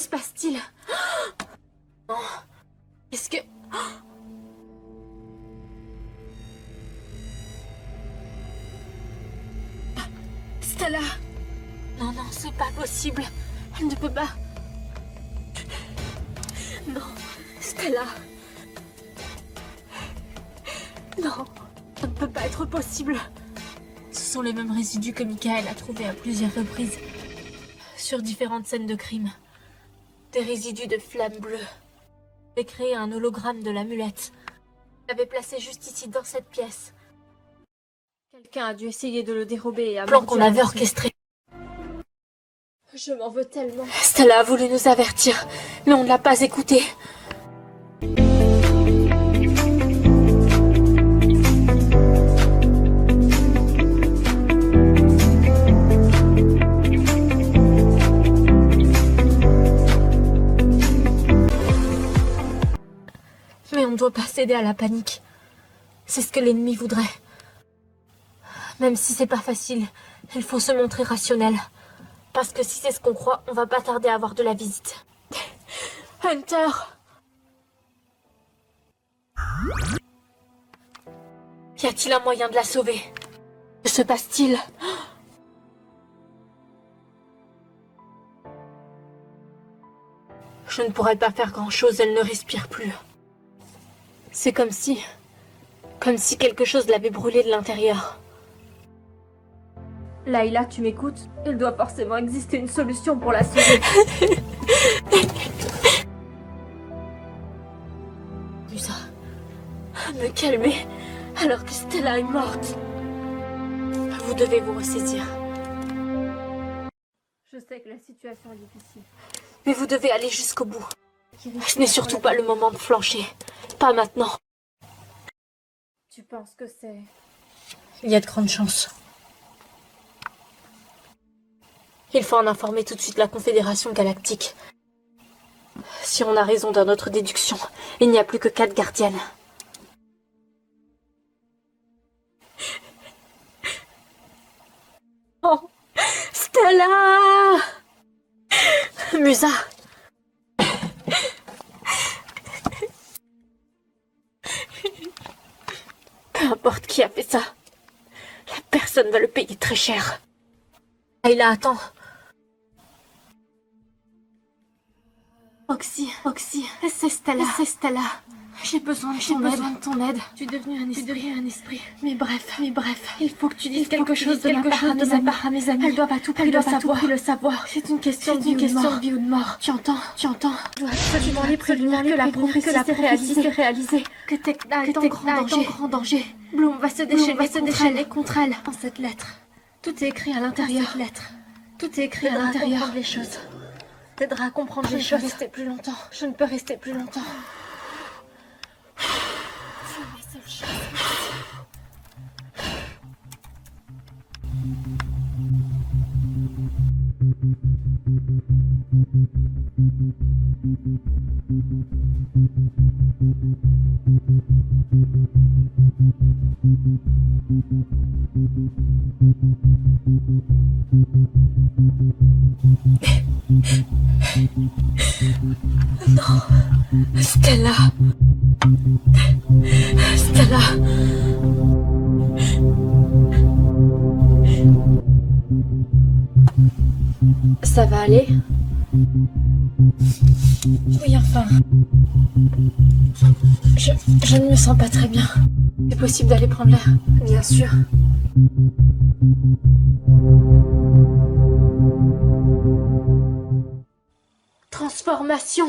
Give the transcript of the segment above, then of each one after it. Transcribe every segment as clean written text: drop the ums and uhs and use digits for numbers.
se passe-t-il? Non. Qu'est-ce que... Stella! Non, non, c'est pas possible. Elle ne peut pas... Non, Stella. Non, ça ne peut pas être possible. Ce sont les mêmes résidus que Michael a trouvés à plusieurs reprises sur différentes scènes de crime. Des résidus de flammes bleues. J'ai créé un hologramme de l'amulette. Je l'avais placé juste ici, dans cette pièce. Quelqu'un a dû essayer de le dérober et a plan qu'on avait orchestré. Je m'en veux tellement. Stella a voulu nous avertir, mais on ne l'a pas écouté. Mais on ne doit pas céder à la panique. C'est ce que l'ennemi voudrait. Même si c'est pas facile, il faut se montrer rationnel. Parce que si c'est ce qu'on croit, on va pas tarder à avoir de la visite. Hunter! Y a-t-il un moyen de la sauver? Que se passe-t-il? Je ne pourrais pas faire grand-chose, elle ne respire plus. C'est comme si quelque chose l'avait brûlée de l'intérieur. Layla, tu m'écoutes? Il doit forcément exister une solution pour la sauver. Musa, me calmer alors que Stella est morte. Vous devez vous ressaisir. Je sais que la situation est difficile. Mais vous devez aller jusqu'au bout. Ce n'est surtout pas le moment de flancher. Pas maintenant. Tu penses que c'est... Il y a de grandes chances. Il faut en informer tout de suite la Confédération Galactique. Si on a raison dans notre déduction, il n'y a plus que 4 gardiennes. Oh, Stella! Musa! Peu importe qui a fait ça, la personne va le payer très cher. Layla, attends. Oxy, c'est Stella. J'ai besoin de ton aide. Tu es devenu un esprit. Mais bref, il faut que tu dises quelque chose de ma part à mes amis. Elles doivent à tout prix le savoir. C'est une question de vie ou de mort. Tu entends? Je dois absolument les prévenir que la prophétie s'est réalisée. Que Tekna est en grand danger. Bloom va se déchaîner contre elle. Dans cette lettre. Tout est écrit à l'intérieur. Tout est écrit à l'intérieur. Les choses. T'aidera à comprendre les choses. Je ne peux rester plus longtemps. C'est ma seule chance. Non, Stella. Ça va aller? Oui, enfin. Je ne me sens pas très bien. C'est possible d'aller prendre l'air? Bien sûr. Transformation.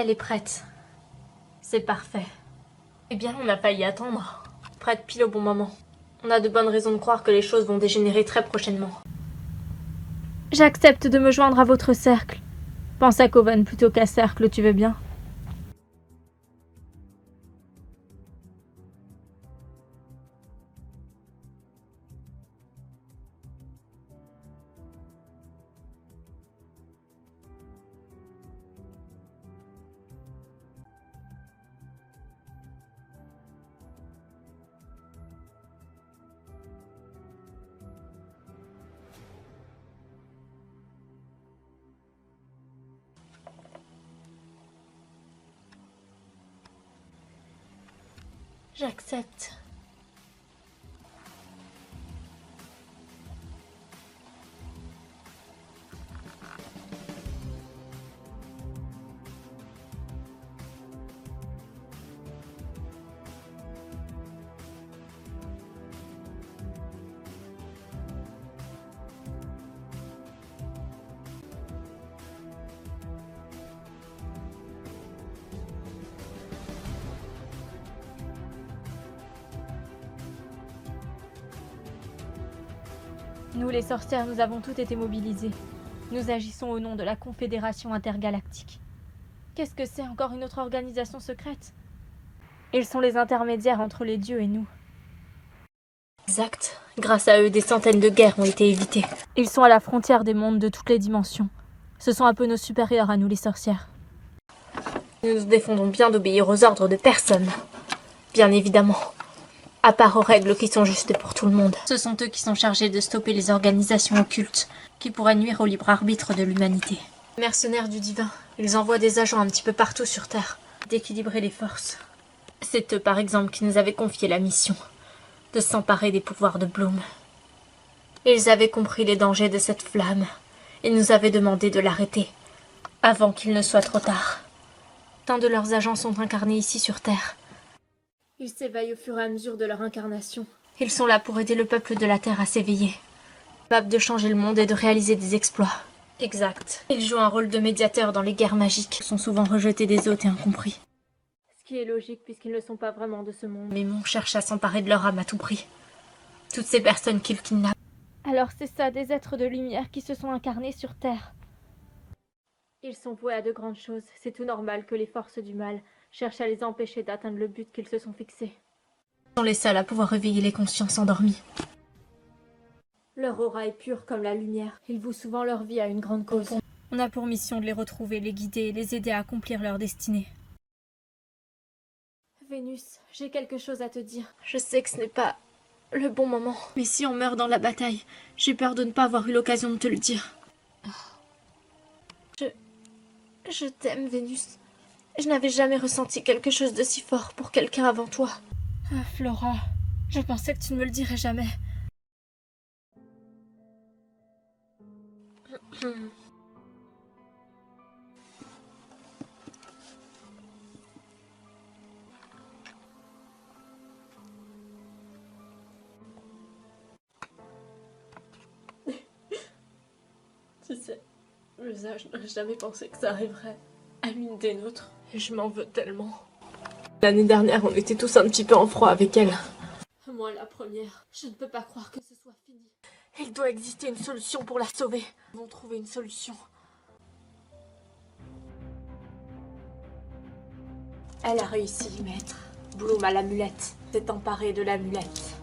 Elle est prête. C'est parfait. Eh bien, on a failli attendre. Prête pile au bon moment. On a de bonnes raisons de croire que les choses vont dégénérer très prochainement. J'accepte de me joindre à votre cercle. Pense à Coven plutôt qu'à cercle, tu veux bien? J'accepte. Nous, les sorcières, nous avons toutes été mobilisées. Nous agissons au nom de la Confédération intergalactique. Qu'est-ce que c'est, encore une autre organisation secrète? Ils sont les intermédiaires entre les dieux et nous. Exact. Grâce à eux, des centaines de guerres ont été évitées. Ils sont à la frontière des mondes de toutes les dimensions. Ce sont un peu nos supérieurs à nous, les sorcières. Nous nous défendons bien d'obéir aux ordres de personne. Bien évidemment. À part aux règles qui sont justes pour tout le monde. Ce sont eux qui sont chargés de stopper les organisations occultes qui pourraient nuire au libre arbitre de l'humanité. Mercenaires du divin, ils envoient des agents un petit peu partout sur Terre, d'équilibrer les forces. C'est eux, par exemple, qui nous avaient confié la mission de s'emparer des pouvoirs de Bloom. Ils avaient compris les dangers de cette flamme et nous avaient demandé de l'arrêter, avant qu'il ne soit trop tard. Tant de leurs agents sont incarnés ici sur Terre. Ils s'éveillent au fur et à mesure de leur incarnation. Ils sont là pour aider le peuple de la Terre à s'éveiller, capables de changer le monde et de réaliser des exploits. Exact. Ils jouent un rôle de médiateur dans les guerres magiques, sont souvent rejetés des autres et incompris. Ce qui est logique puisqu'ils ne sont pas vraiment de ce monde. Mais Mon cherche à s'emparer de leur âme à tout prix. Toutes ces personnes qu'ils kidnappent. Alors c'est ça, des êtres de lumière qui se sont incarnés sur Terre. Ils sont voués à de grandes choses. C'est tout normal que les forces du mal cherchent à les empêcher d'atteindre le but qu'ils se sont fixés. Ils sont les seuls à pouvoir réveiller les consciences endormies. Leur aura est pure comme la lumière. Ils vouent souvent leur vie à une grande cause. On a pour mission de les retrouver, les guider et les aider à accomplir leur destinée. Vénus, j'ai quelque chose à te dire. Je sais que ce n'est pas le bon moment. Mais si on meurt dans la bataille, j'ai peur de ne pas avoir eu l'occasion de te le dire. Je t'aime, Vénus. Je n'avais jamais ressenti quelque chose de si fort pour quelqu'un avant toi. Ah, Flora, je pensais que tu ne me le dirais jamais. Tu sais, je n'aurais jamais pensé que ça arriverait à l'une des nôtres. Et je m'en veux tellement. L'année dernière, on était tous un petit peu en froid avec elle. Moi, la première. Je ne peux pas croire que ce soit fini. Il doit exister une solution pour la sauver. Nous devons trouver une solution. Elle a réussi, maître. Bloom a l'amulette. S'est emparée de l'amulette.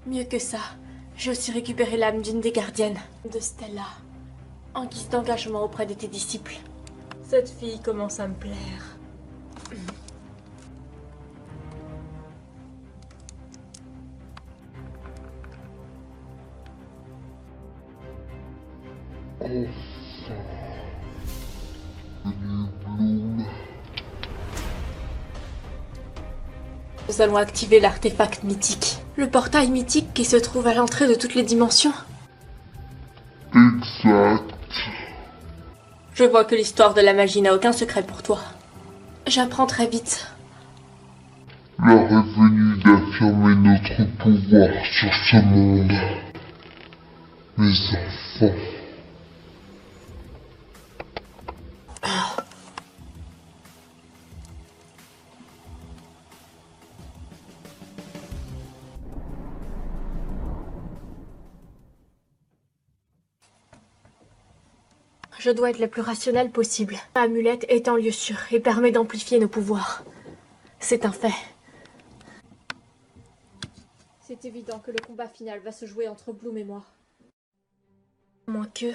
Mieux que ça, j'ai aussi récupéré l'âme d'une des gardiennes, de Stella, en guise d'engagement auprès de tes disciples. Cette fille commence à me plaire. Nous allons activer l'artefact mythique. Le portail mythique qui se trouve à l'entrée de toutes les dimensions. Exact. Je vois que l'histoire de la magie n'a aucun secret pour toi. J'apprends très vite. L'heure est venue d'affirmer notre pouvoir sur ce monde. Mes enfants. Je dois être la plus rationnelle possible. L'amulette est un lieu sûr et permet d'amplifier nos pouvoirs. C'est un fait. C'est évident que le combat final va se jouer entre Bloom et moi. Moins que...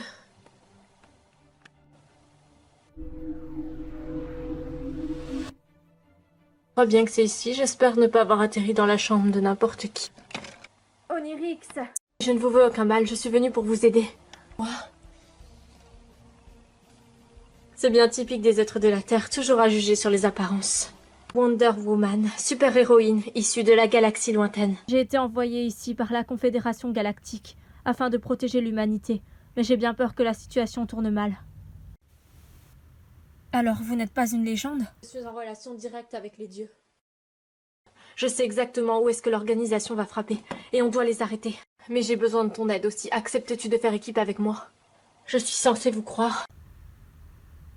Je crois bien que c'est ici. J'espère ne pas avoir atterri dans la chambre de n'importe qui. Onyrix! Je ne vous veux aucun mal, je suis venue pour vous aider. Moi? C'est bien typique des êtres de la Terre, toujours à juger sur les apparences. Wonder Woman, super-héroïne, issue de la galaxie lointaine. J'ai été envoyée ici par la Confédération Galactique, afin de protéger l'humanité, mais j'ai bien peur que la situation tourne mal. Alors, vous n'êtes pas une légende? Je suis en relation directe avec les dieux. Je sais exactement où est-ce que l'organisation va frapper, et on doit les arrêter. Mais j'ai besoin de ton aide aussi. Acceptes-tu de faire équipe avec moi? Je suis censée vous croire.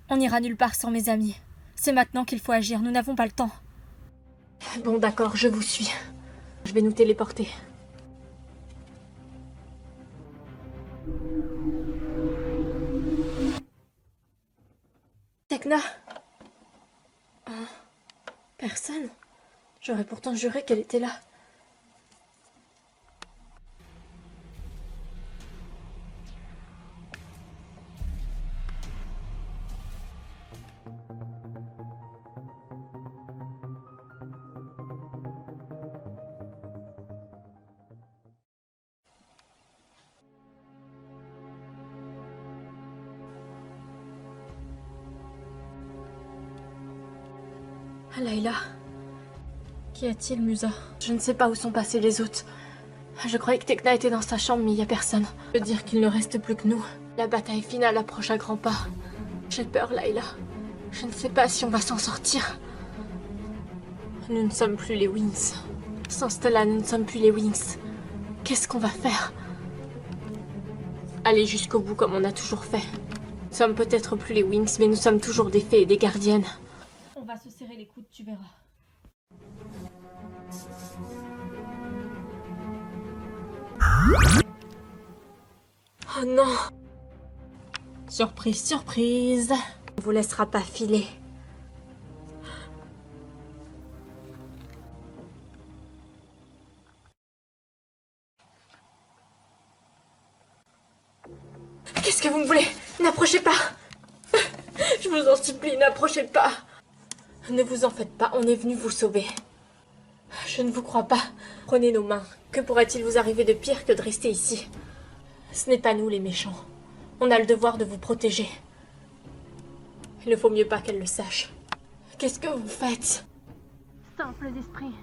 On n'ira nulle part sans mes amis. C'est maintenant qu'il faut agir, nous n'avons pas le temps. Bon, d'accord, je vous suis. Je vais nous téléporter. Tekna? Personne? J'aurais pourtant juré qu'elle était là. Layla. Qu'y a-t-il, Musa? Je ne sais pas où sont passés les autres. Je croyais que Tekna était dans sa chambre, mais il n'y a personne. Je veux dire qu'il ne reste plus que nous. La bataille finale approche à grands pas. J'ai peur, Layla. Je ne sais pas si on va s'en sortir. Nous ne sommes plus les Wings. Sans Stella, nous ne sommes plus les Wings. Qu'est-ce qu'on va faire? Aller jusqu'au bout comme on a toujours fait. Nous sommes peut-être plus les Wings, mais nous sommes toujours des fées et des gardiennes. On va se serrer les coudes, tu verras. Oh non! Surprise, surprise! On vous laissera pas filer. Qu'est-ce que vous me voulez? N'approchez pas! Je vous en supplie, n'approchez pas! Ne vous en faites pas, on est venu vous sauver. Je ne vous crois pas. Prenez nos mains. Que pourrait-il vous arriver de pire que de rester ici? Ce n'est pas nous les méchants. On a le devoir de vous protéger. Il ne faut mieux pas qu'elle le sache. Qu'est-ce que vous faites? Simple d'esprit.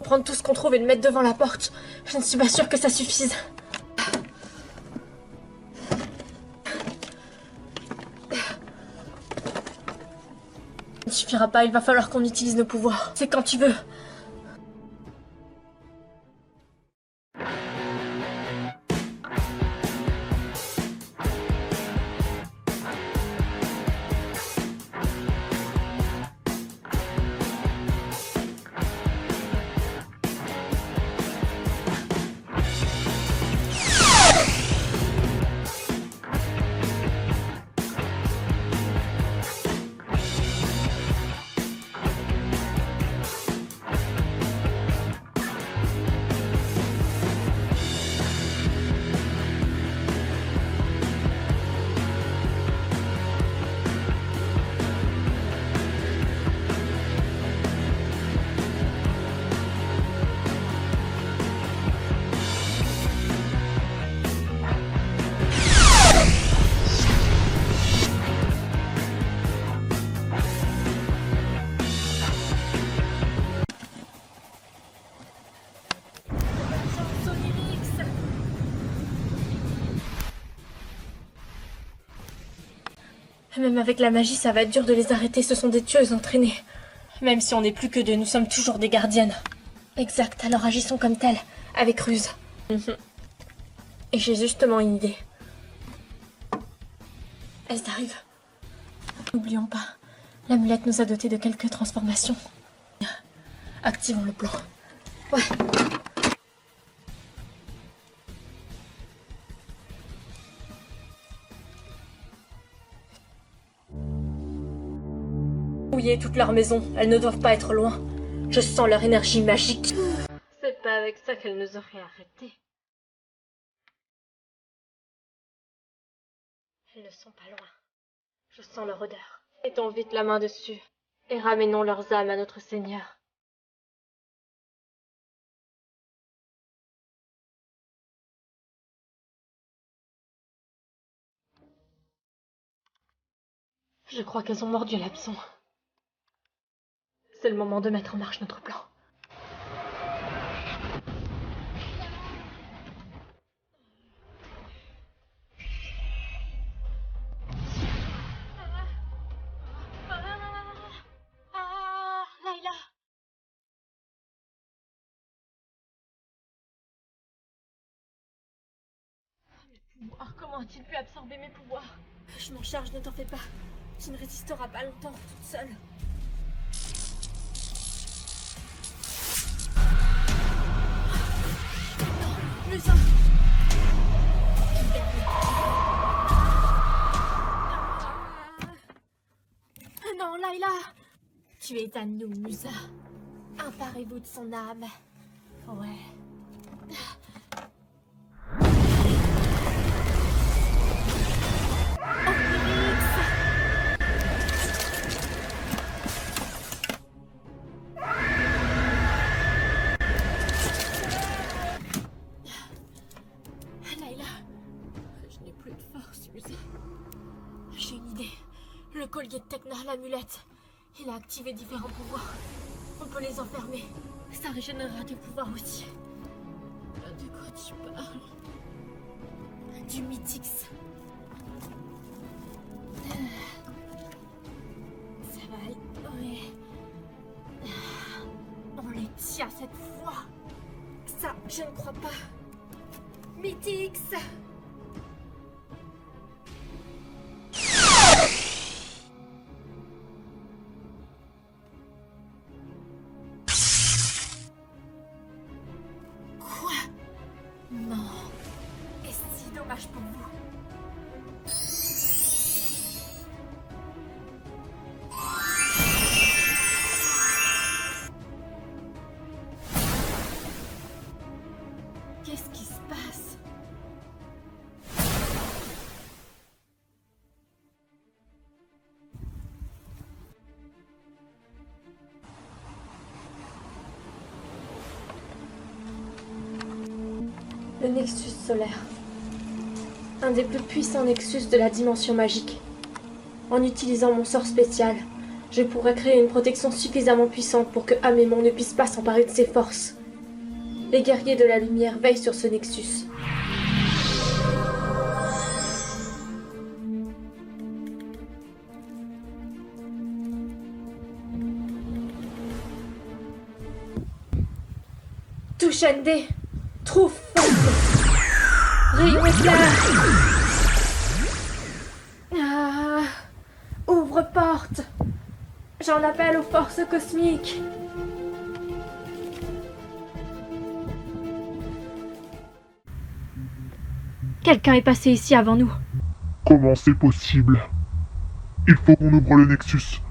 Prendre tout ce qu'on trouve et le mettre devant la porte. Je ne suis pas sûre que ça suffise. Ça ne suffira pas, il va falloir qu'on utilise nos pouvoirs. C'est quand tu veux. Même avec la magie, ça va être dur de les arrêter. Ce sont des tueuses entraînées. Même si on n'est plus que deux, nous sommes toujours des gardiennes. Exact, alors agissons comme telles, avec ruse. Et j'ai justement une idée. Elles arrivent. N'oublions pas, l'amulette nous a dotés de quelques transformations. Activons le plan. Ouais. verrouillé toute leur maison. Elles ne doivent pas être loin. Je sens leur énergie magique. C'est pas avec ça qu'elles nous auraient arrêtés. Elles ne sont pas loin. Je sens leur odeur. Mettons vite la main dessus et ramenons leurs âmes à notre Seigneur. Je crois qu'elles ont mordu l'hameçon. C'est le moment de mettre en marche notre plan. Layla! Mes pouvoirs, comment a-t-il pu absorber mes pouvoirs? Je m'en charge, ne t'en fais pas. Tu ne résisteras pas longtemps toute seule. Non, Musa! Non, Layla! Tu es à nous, Musa. Emparez-vous de son âme. Ouais. Le collier de Tecna, l'amulette, il a activé différents pouvoirs. On peut les enfermer. Ça régénérera tes pouvoirs aussi. De quoi tu parles? Du Mythix. Ça va aller. Ouais. On les tient cette fois. Ça, je ne crois pas. Mythix! Pour vous. Qu'est-ce qui se passe? Le Nexus solaire. Un des plus puissants Nexus de la dimension magique. En utilisant mon sort spécial, je pourrais créer une protection suffisamment puissante pour que Amémon ne puisse pas s'emparer de ses forces. Les guerriers de la lumière veillent sur ce Nexus. Touche ND, trouve rayon éclair. Ouvre porte. J'en appelle aux forces cosmiques. Quelqu'un est passé ici avant nous. Comment c'est possible? Il faut qu'on ouvre le Nexus.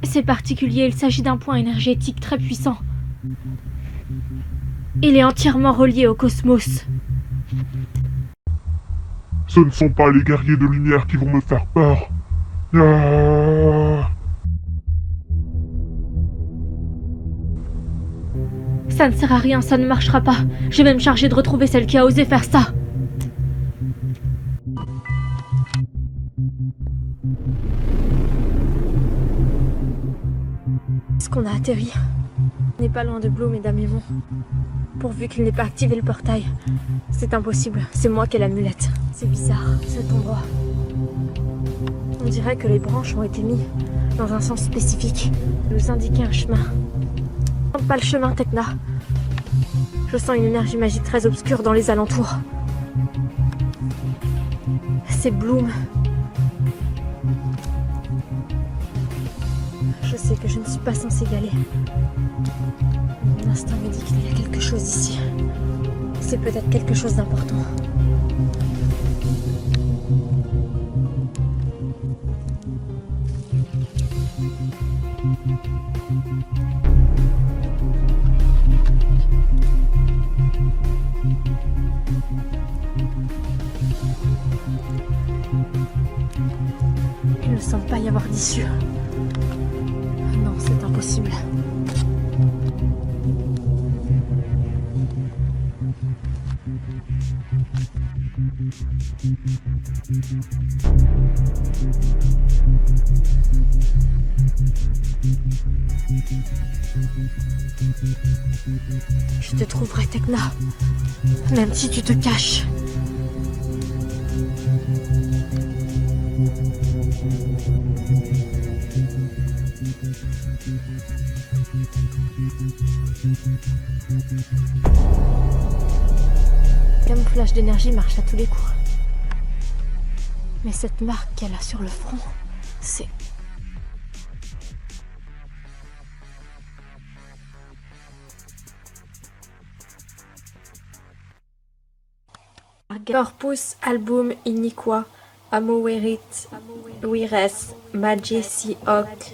C'est particulier, il s'agit d'un point énergétique très puissant. Il est entièrement relié au cosmos. Ce ne sont pas les guerriers de lumière qui vont me faire peur. Ça ne sert à rien, ça ne marchera pas. Je vais même charger de retrouver celle qui a osé faire ça. Est-ce qu'on a atterri? On n'est pas loin de Bloom et d'Amémon. Pourvu qu'il n'ait pas activé le portail. C'est impossible, c'est moi qui ai l'amulette. C'est bizarre, cet endroit. On dirait que les branches ont été mises dans un sens spécifique. Nous indiquer un chemin. Pas le chemin, Tecna. Je sens une énergie magique très obscure dans les alentours. C'est Bloom. Je sais que je ne suis pas censée y aller. Mon instinct me dit qu'il y a quelque chose ici. C'est peut-être quelque chose d'important. ne semble pas y avoir d'issue. Non, c'est impossible. Je te trouverai, Tekna. Même si tu te caches. Le camouflage d'énergie marche à tous les coups. Mais cette marque qu'elle a sur le front, c'est... Corpus album iniqua, amoverit, vires, magisi hoc.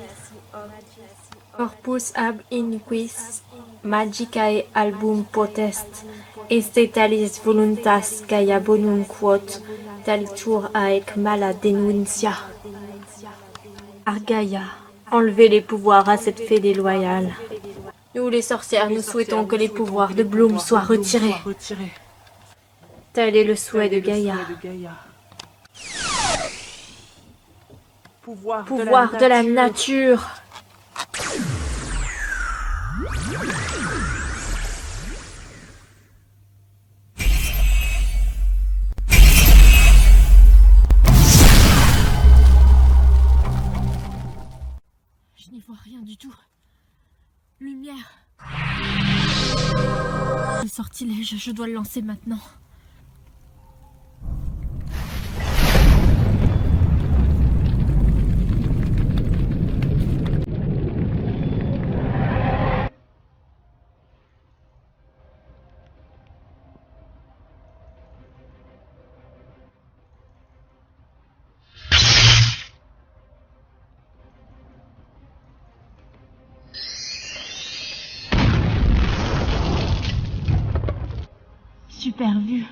Corpus ab iniquis, magicae album potest, estetalis voluntas gaia bonum quod, talitur aec mala denuncia. Argaia, enlevez les pouvoirs à cette fée déloyale. Nous les sorcières, nous souhaitons que les pouvoirs de Bloom soient retirés. Tel est le souhait de Gaïa. Pouvoir de la nature. Je n'y vois rien du tout. Lumière. Le sortilège, je dois le lancer maintenant. Super vue.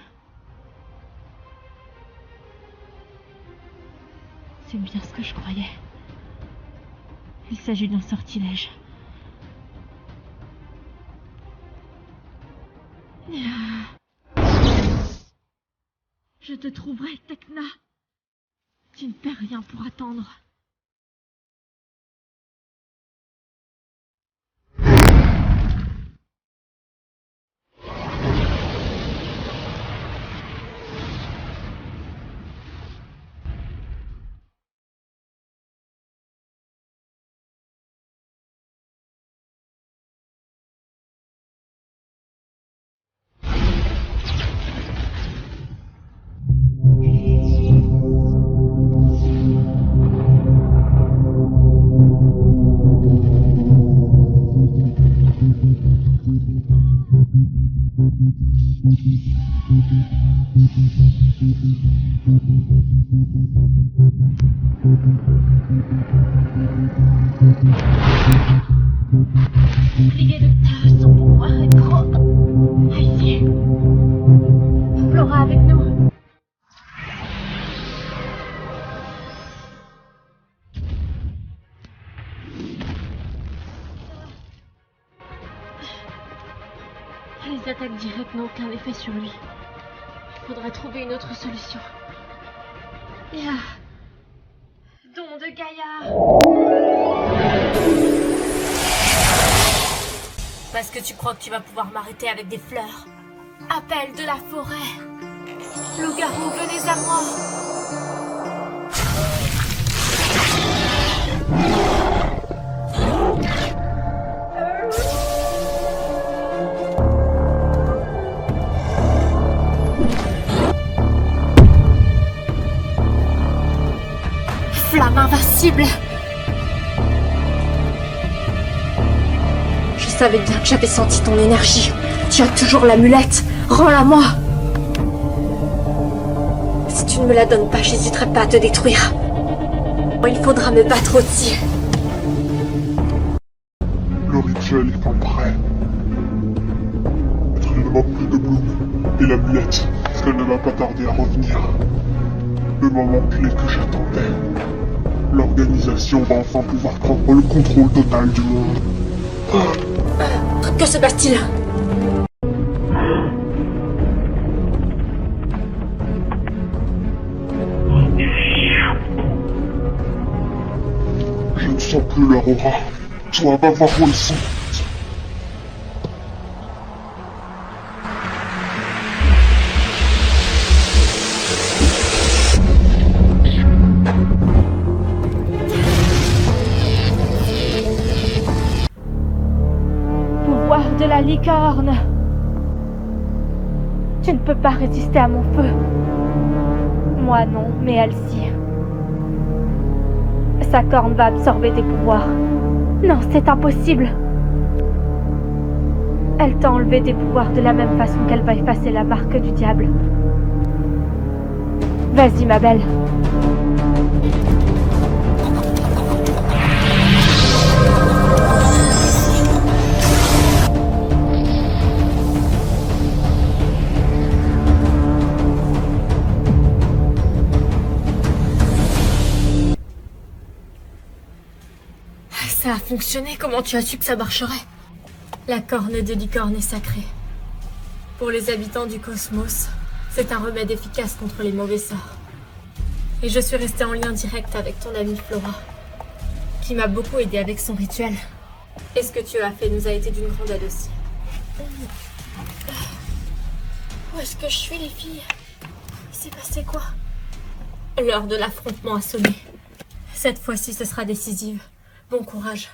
C'est bien ce que je croyais. Il s'agit d'un sortilège. Je te trouverai, Tekna. Tu ne perds rien pour attendre. Priez le Tao, son pouvoir est grand. Ici. Flora avec nous. Les attaques directes n'ont aucun effet sur lui. Il faudrait trouver une autre solution. Don de Gaïa. Parce que tu crois que tu vas pouvoir m'arrêter avec des fleurs. Appel de la forêt. Loup-garou, venez à moi. Flamme invincible. Je savais bien que j'avais senti ton énergie. Tu as toujours l'amulette. Rends-la-moi. Si tu ne me la donnes pas, j'hésiterai pas à te détruire. Il faudra me battre aussi. Le rituel est en prêt. Il ne manque plus de Bloom et l'amulette, parce qu'elle ne va pas tarder à revenir. Le moment clé que j'attendais. L'organisation va enfin pouvoir prendre le contrôle total du monde. Que se passe-t-il? Je ne sens plus leur aura. Toi, va voir où ils sont. Pouvoir de la licorne. Tu ne peux pas résister à mon feu. Moi non, mais Elsie. Sa corne va absorber tes pouvoirs. Non, c'est impossible. Elle t'a enlevé tes pouvoirs de la même façon qu'elle va effacer la marque du diable. Vas-y, ma belle. Ça a fonctionné, comment tu as su que ça marcherait? La corne de licorne est sacrée. Pour les habitants du cosmos, c'est un remède efficace contre les mauvais sorts. Et je suis restée en lien direct avec ton amie Flora, qui m'a beaucoup aidée avec son rituel. Et ce que tu as fait nous a été d'une grande aide aussi. Où est-ce que je suis, les filles? Il s'est passé quoi? L'heure de l'affrontement a sonné. Cette fois-ci, ce sera décisif. Bon courage.